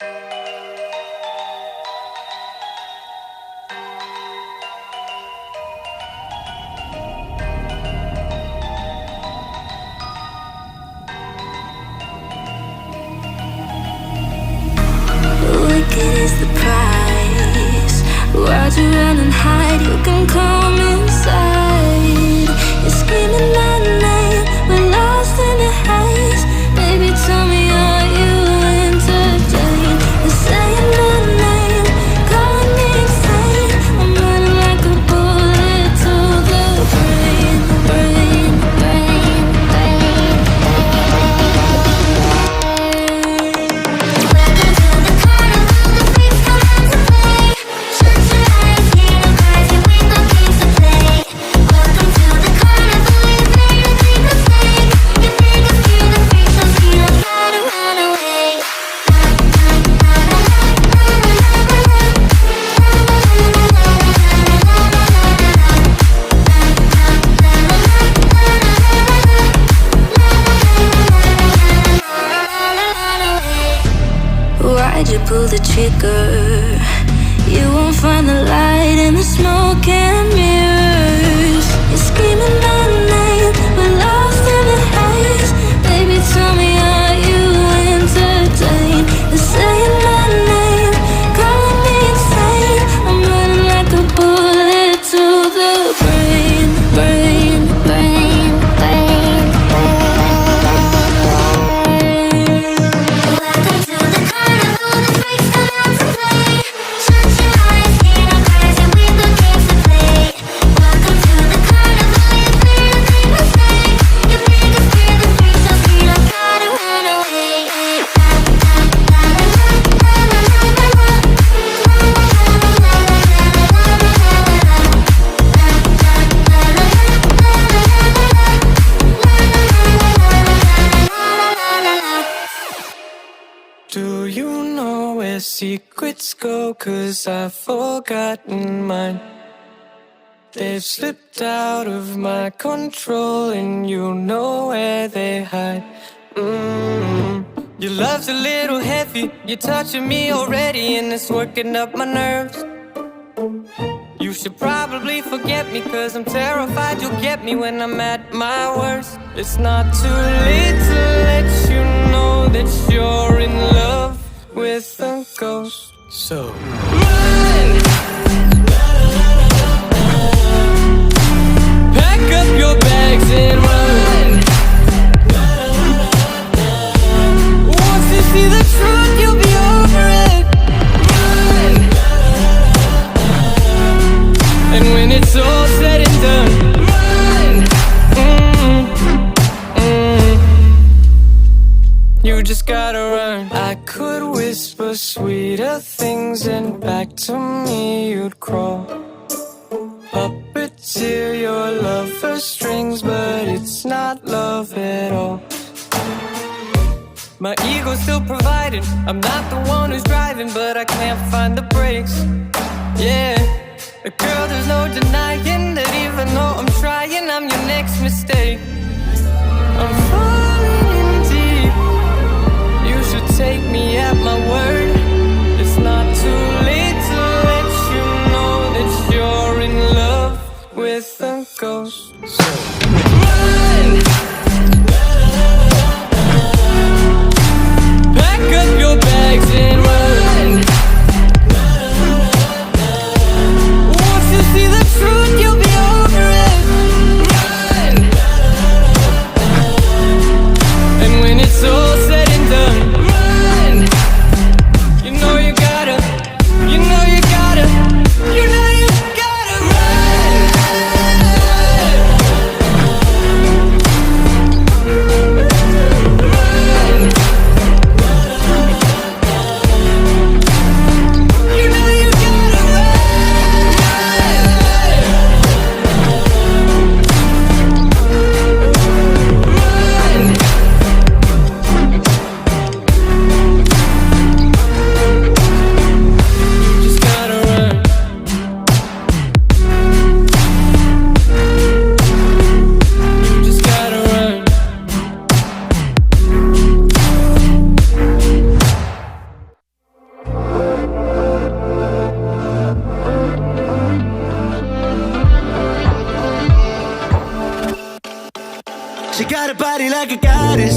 Wicked is the price. Why'd you run and hide? You can come inside. You're screaming my name. We're lost in the haze. Baby, tell me, are you entertained? You're saying my name, calling me insane. I'm running like a bullet to the brain, brain, brain, brain. Welcome to the carnival, the freaks come out to play. Shut your eyes, hear the cries, you ain't no games to play. Welcome to the carnival, you made a big mistake. You make us feel the freaks, so feel like how to run away. Why'd you pull the trigger? You won't find the light in the smoke and mirrors. You're screaming my name, we're lost in the haze. Baby, tell me, are you entertained? You're saying my name, calling me insane. I'm running like a bullet to the brain, brain, brain, brain. Welcome to the carnival, the freaks come out to play. Shut your eyes, hear the cries, you ain't no games to play. Welcome to the carnival, you made a big mistake. You make us feel the freaks, so feel like how to run away. Do you know where secrets go? 'Cause I've forgotten mine. They've slipped out of my control, and you know where they hide. Your love's a little heavy, you're touching me already, and it's working up my nerves. You should probably forget me, 'cause I'm terrified you'll get me when I'm at my worst. It's not too late to let you know that you're in love with a ghost. So run! Pack up your bags and run. Once you see the truth, you'll be over it. Run! And when it's all said and done, run. You just gotta run. I could whisper sweeter things, and back to me you'd crawl. Puppeteer your love for strings, but it's not love at all. My ego's still providing, I'm not the one who's driving, but I can't find the brakes. Yeah, girl, there's no denying that even though I'm trying, I'm your next mistake. I'm falling in deep. You should take me at my word. It's not too late to let you know that you're in love with a ghost. So run! Pack up your bags and run. Once you see the truth, you'll be over it. Run! And when it's all said and done, run! She got a body like a goddess.